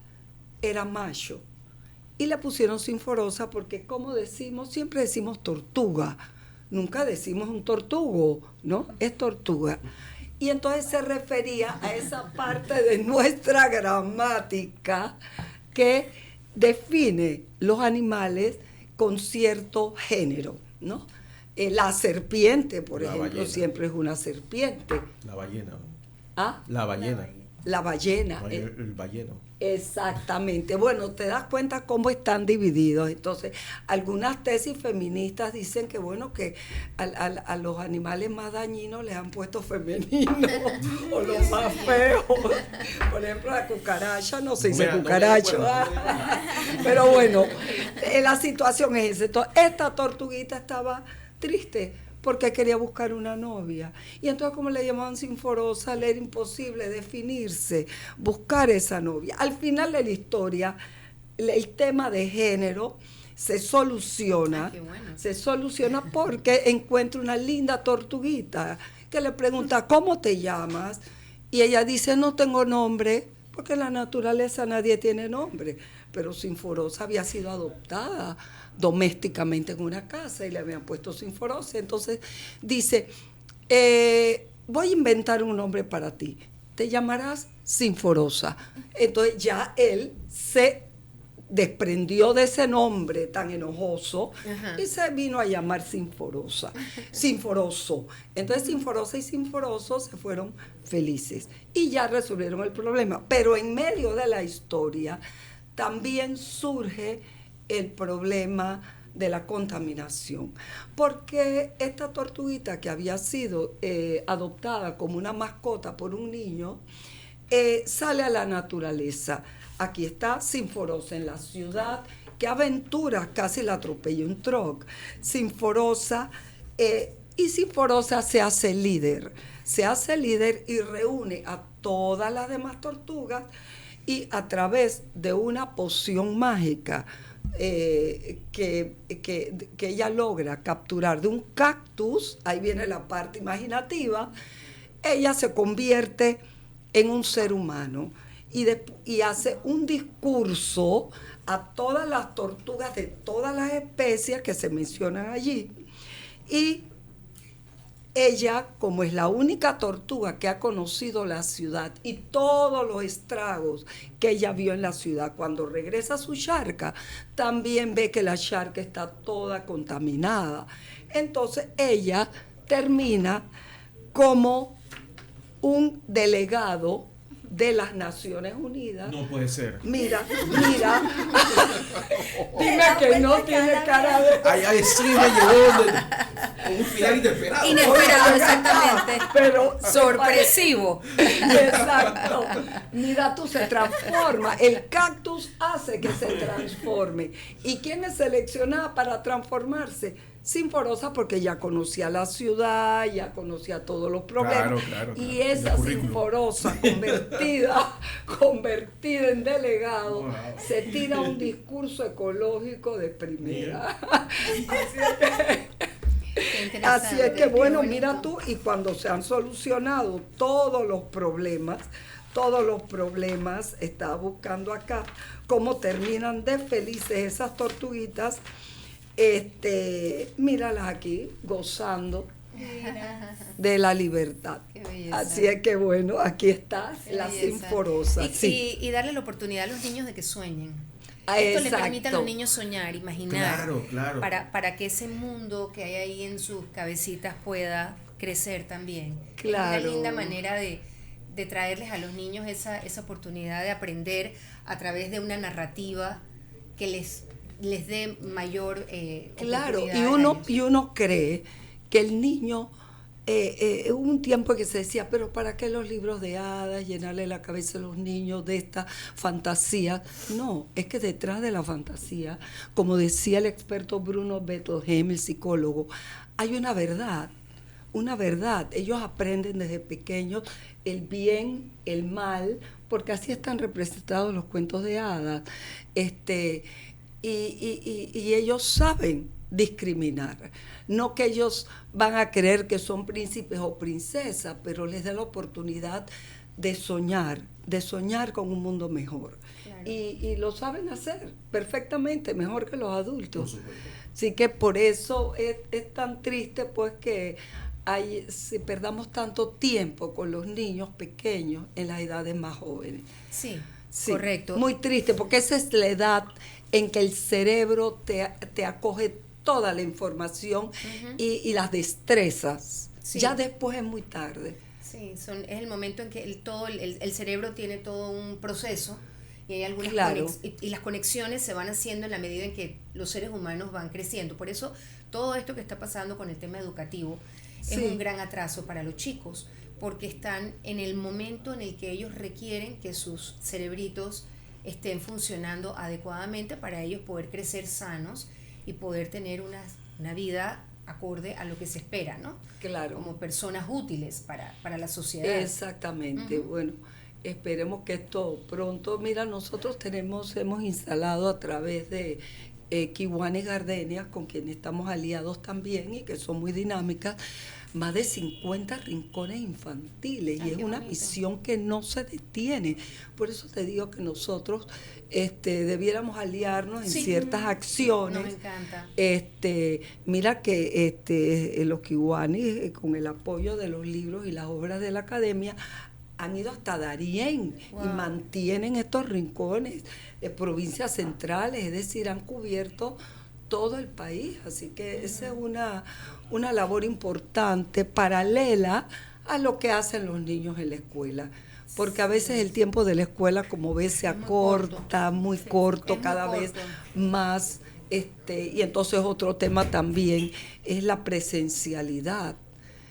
era macho. Y le pusieron Sinforosa porque, como decimos, siempre decimos tortuga. Nunca decimos un tortugo, ¿no? Es tortuga. Y entonces se refería a esa parte de nuestra gramática que define los animales con cierto género, ¿no? La serpiente, por ejemplo, ballena. siempre es una serpiente. La ballena. ¿no? ¿Ah? La ballena. La ballena. El balleno. Exactamente. Bueno, te das cuenta cómo están divididos. Entonces, algunas tesis feministas dicen que, bueno, que a los animales más dañinos les han puesto femenino o los más feos. Por ejemplo, la cucaracha, no se dice cucaracha. Pero bueno, la situación es esa. Entonces, esta tortuguita estaba triste porque quería buscar una novia. Y entonces, como le llamaban Sinforosa, le era imposible definirse, buscar esa novia. Al final de la historia, el tema de género se soluciona. Qué bueno. Se soluciona porque encuentra una linda tortuguita que le pregunta, ¿cómo te llamas? Y ella dice, no tengo nombre, porque en la naturaleza nadie tiene nombre. Pero Sinforosa había sido adoptada domésticamente en una casa y le habían puesto Sinforosa. Entonces dice, voy a inventar un nombre para ti, te llamarás Sinforosa. Entonces ya él se desprendió de ese nombre tan enojoso. Ajá. Y se vino a llamar Sinforosa, Sinforoso. Entonces Sinforosa y Sinforoso se fueron felices y ya resolvieron el problema. Pero en medio de la historia también surge el problema de la contaminación, porque esta tortuguita que había sido adoptada como una mascota por un niño, sale a la naturaleza. Aquí está Sinforosa en la ciudad, qué aventura, casi la atropella un truck. Sinforosa, y Sinforosa se hace líder y reúne a todas las demás tortugas, y a través de una poción mágica que ella logra capturar de un cactus, ahí viene la parte imaginativa, ella se convierte en un ser humano y hace un discurso a todas las tortugas de todas las especies que se mencionan allí. Y ella, como es la única tortuga que ha conocido la ciudad y todos los estragos que ella vio en la ciudad, cuando regresa a su charca, también ve que la charca está toda contaminada. Entonces ella termina como un delegado de las Naciones Unidas. No puede ser. Mira. Dime que no tiene cara de... Ay, sí me llevó. un final inesperado. Inesperado, exactamente. Pero sorpresivo. Exacto. Mira, tú se transforma. El cactus hace que se transforme. ¿Y quién es seleccionada para transformarse? Sinforosa, porque ya conocía la ciudad, ya conocía todos los problemas. Claro. Y esa Sinforosa convertida en delegado, Wow. se tira un discurso ecológico de primera. Así es que bueno, mira tú, y cuando se han solucionado todos los problemas, estaba buscando acá cómo terminan de felices esas tortuguitas, míralas aquí, gozando de la libertad. Qué belleza. Así es que bueno, aquí está Qué la belleza. Sinforosa. Y darle la oportunidad a los niños de que sueñen. Ah, Esto le exacto. permite a los niños soñar, imaginar, Claro. para que ese mundo que hay ahí en sus cabecitas pueda crecer también. Claro. Es una linda manera de traerles a los niños esa oportunidad de aprender a través de una narrativa que les dé mayor Claro, oportunidad a y uno cree que el niño, hubo un tiempo que se decía, pero ¿para qué los libros de hadas, llenarle la cabeza a los niños de esta fantasía? No, es que detrás de la fantasía, como decía el experto Bruno Bettelheim, el psicólogo, hay una verdad. Ellos aprenden desde pequeños el bien, el mal, porque así están representados los cuentos de hadas. Y ellos saben discriminar. No que ellos van a creer que son príncipes o princesas, pero les da la oportunidad de soñar con un mundo mejor. Claro. Y lo saben hacer perfectamente, mejor que los adultos. Por supuesto. Así que por eso es tan triste pues que si perdamos tanto tiempo con los niños pequeños en las edades más jóvenes. Sí, Sí, correcto. muy triste, porque esa es la edad en que el cerebro te acoge toda la información y las destrezas. Sí. Ya después es muy tarde. Sí, es el momento en que el cerebro tiene todo un proceso y hay algunas Claro. y las conexiones se van haciendo en la medida en que los seres humanos van creciendo. Por eso todo esto que está pasando con el tema educativo es Sí. un gran atraso para los chicos, porque están en el momento en el que ellos requieren que sus cerebritos estén funcionando adecuadamente para ellos poder crecer sanos y poder tener una vida acorde a lo que se espera, ¿no? Claro. Como personas útiles para la sociedad. Exactamente. Bueno, esperemos que esto pronto. Mira, nosotros hemos instalado a través de Kiwanis Gardenias, con quienes estamos aliados también y que son muy dinámicas, más de 50 rincones infantiles. Ay, y es qué una bonito. misión que no se detiene. Por eso te digo que nosotros debiéramos aliarnos en Sí. ciertas acciones. No, me encanta. Mira que los Kiwanis, con el apoyo de los libros y las obras de la academia, han ido hasta Darién y Wow. mantienen estos rincones de provincias centrales, es decir, han cubierto todo el país. Así que esa es una labor importante, paralela a lo que hacen los niños en la escuela. Porque a veces el tiempo de la escuela, como ves, se Es muy acorta, muy Sí, corto, es muy cada vez corto. más. Y entonces otro tema también es la presencialidad.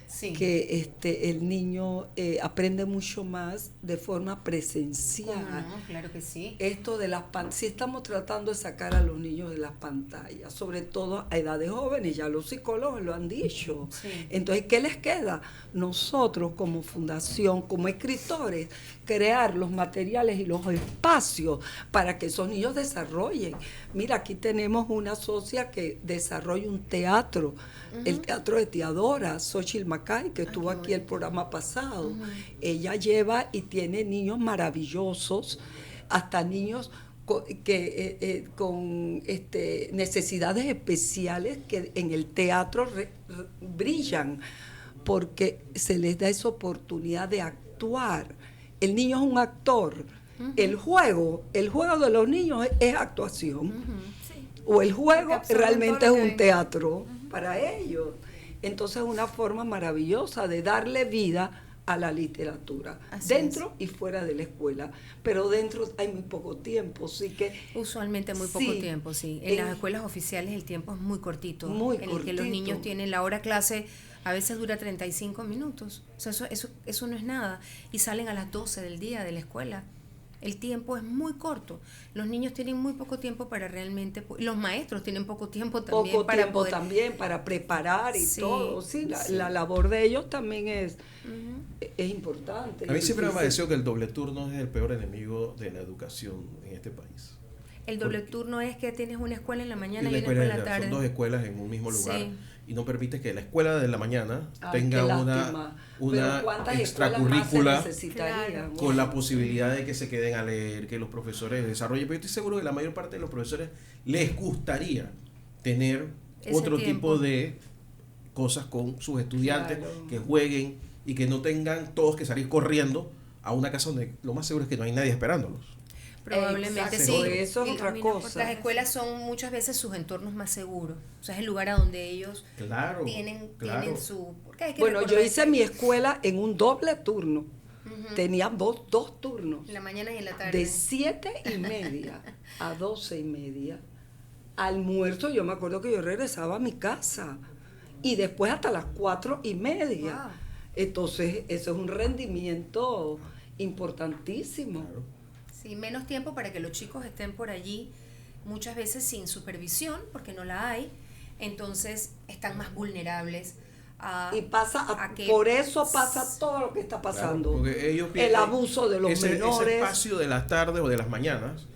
Sí. Que el niño aprende mucho más de forma ¿Cómo presencial. no? Claro que sí. Esto de las pantallas, si estamos tratando de sacar a los niños de las pantallas, sobre todo a edades jóvenes, ya los psicólogos lo han dicho. Sí. Entonces, ¿qué les queda? Nosotros como fundación, como escritores, crear los materiales y los espacios para que esos niños desarrollen. Mira, aquí tenemos una socia que desarrolla un teatro, el Teatro de Teadora, Xochitl Macay, que estuvo qué aquí el bonito. programa pasado. Ella lleva y tiene niños maravillosos, hasta niños con necesidades especiales que en el teatro brillan, porque se les da esa oportunidad de actuar. El niño es un actor. El juego de los niños es actuación. Sí. O el juego Porque absorben realmente todo es lo que un ven. teatro para ellos. Entonces es una forma maravillosa de darle vida a la literatura, Así dentro y fuera de la escuela, pero dentro hay muy poco tiempo, así que... Usualmente muy poco tiempo, sí. En las escuelas oficiales el tiempo es muy cortito. Muy en el que los cortito. niños tienen la hora clase, a veces dura 35 minutos. O sea, eso no es nada. Y salen a las 12 del día de la escuela. El tiempo es muy corto. Los niños tienen muy poco tiempo para realmente... Los maestros tienen poco tiempo también Poco para tiempo poder... también para preparar y Sí, todo. Sí, sí. la labor de ellos también es importante. A mí es siempre me ha difícil. parecido que el doble turno es el peor enemigo de la educación en este país. El doble turno es que tienes una escuela en la mañana y La una escuela en la escuela, tarde. son dos escuelas en un mismo lugar Sí. y no permite que la escuela de la mañana Ay, tenga qué una lástima. Pero ¿cuántas escuelas más se extracurrícula necesitarían? Claro. con la posibilidad de que se queden a leer, que los profesores desarrollen. Pero yo estoy seguro que la mayor parte de los profesores les gustaría tener Ese otro tiempo. tipo de cosas con sus estudiantes, Claro. que jueguen y que no tengan todos que salir corriendo a una casa donde lo más seguro es que no hay nadie esperándolos. Probablemente Exacto, sí. eso es Y otra las cosa. escuelas son muchas veces sus entornos más seguros. O sea, es el lugar a donde ellos Claro, tienen su... Porque hay que Bueno, yo recordar hice que mi escuela en un doble turno. Tenía dos turnos. en la mañana y en la tarde. De 7:30 a 12:30. Almuerzo, yo me acuerdo que yo regresaba a mi casa. Y después hasta las 4:30. Wow. Entonces, eso es un rendimiento importantísimo. Claro. Sí, menos tiempo para que los chicos estén por allí, muchas veces sin supervisión, porque no la hay. Entonces, están más vulnerables a... Y pasa, a que- por eso pasa todo lo que está pasando. Claro, porque ellos El pierden abuso de los ese menores. espacio de las tardes o de las mañanas,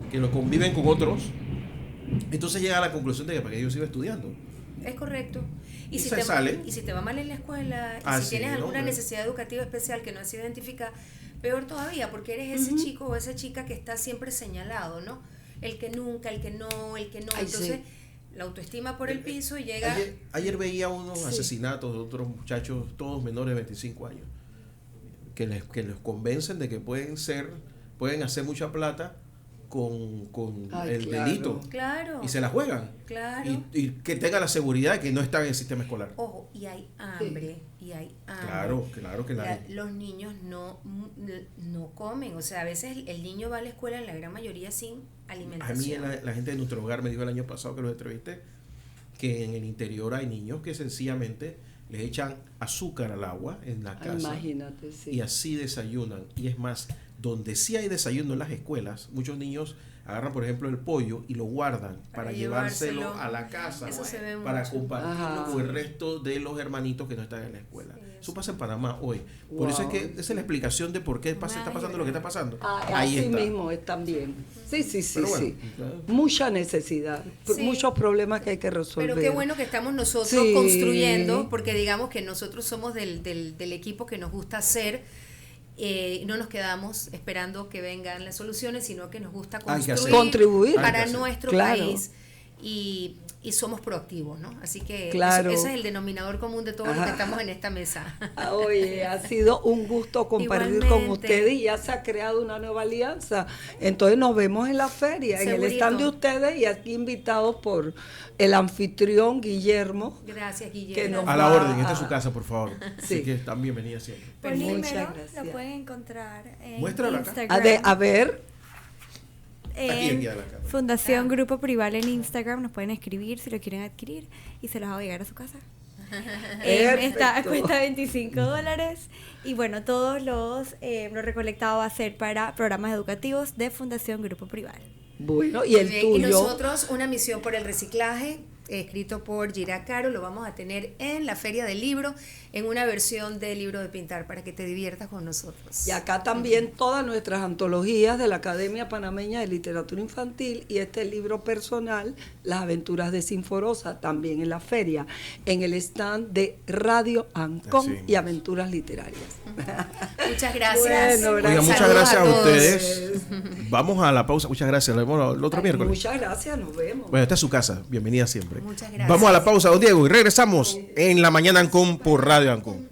que lo conviven con otros, entonces llega a la conclusión de que para que ellos sigan estudiando. Es correcto. Y se sale. Y si te va mal en la escuela, y Ah, si sí, tienes ¿no? alguna necesidad educativa especial que no ha sido identificada, peor todavía, porque eres ese chico o esa chica que está siempre señalado, ¿no? El que nunca, el que no. Ay, Entonces, sí. la autoestima por el piso y llega... Ayer veía unos Sí. asesinatos de otros muchachos, todos menores de 25 años, que les convencen de que pueden hacer mucha plata con Ay, el claro. delito. Claro. Y se la juegan. Claro. Y que tenga la seguridad de que no están en el sistema escolar. Ojo, y hay hambre, Claro que la hay. Los niños no comen, o sea, a veces el niño va a la escuela en la gran mayoría sin A mí alimentación. la gente de nuestro hogar me dijo el año pasado que los entrevisté que en el interior hay niños que sencillamente les echan azúcar al agua en la casa Imagínate, sí. y así desayunan. Y es más, donde sí hay desayuno en las escuelas, muchos niños agarran, por ejemplo, el pollo y lo guardan para llevárselo llevárselo a la casa, Eso se ve para mucho. compartirlo Ajá. con el resto de los hermanitos que no están en la escuela. Sí, Eso pasa en Panamá hoy. Por eso es que esa es la explicación de por qué está pasando lo que está pasando. Ahí Así está. mismo es también. Sí, Pero bueno, sí. claro. Mucha necesidad, Sí. muchos problemas que hay que resolver. Pero qué bueno que estamos nosotros Sí. construyendo, porque digamos que nosotros somos del equipo que nos gusta hacer, no nos quedamos esperando que vengan las soluciones, sino que nos gusta Hay que hacer. construir Contribuir. Hay que para hacer. nuestro Claro. país y somos proactivos, ¿no? Así que Claro. ese es el denominador común de todos los que Ajá. estamos en esta mesa. Oye, ha sido un gusto compartir con Igualmente. ustedes y ya se ha creado una nueva alianza. Entonces nos vemos en la feria, en el Segurito. stand de ustedes y aquí invitados por el anfitrión Guillermo. Gracias, Que Guillermo. nos A la va orden, esta a- es su casa, por favor. Sí. Así que están bienvenidas siempre. Por Muchas número gracias. lo pueden encontrar en Muéstralo acá. Instagram. A ver, En Aquí a la cámara. Fundación Grupo Prival en Instagram nos pueden escribir si lo quieren adquirir y se los hago llegar a su casa. Perfecto. Cuesta $25 y bueno, todos lo recolectado va a ser para programas educativos de Fundación Grupo Prival. bueno, y el Muy bien, y tuyo. nosotros, una misión por el reciclaje, escrito por Gira Caro, lo vamos a tener en la Feria del Libro, en una versión del libro de pintar, para que te diviertas con nosotros. Y acá también todas nuestras antologías de la Academia Panameña de Literatura Infantil y este libro personal, Las Aventuras de Sinforosa, también en la feria, en el stand de Radio Ancon Así y Aventuras Literarias. Muchas gracias. Bueno, Oiga, muchas Saludos gracias a todos. ustedes. Vamos a la pausa. Muchas gracias. Nos vemos el otro Ay, miércoles. muchas gracias, nos vemos. Bueno, esta es su casa. Bienvenida siempre. Muchas gracias. Vamos a la pausa, don Diego, y regresamos en La Mañana Ancon por Radio Ancon.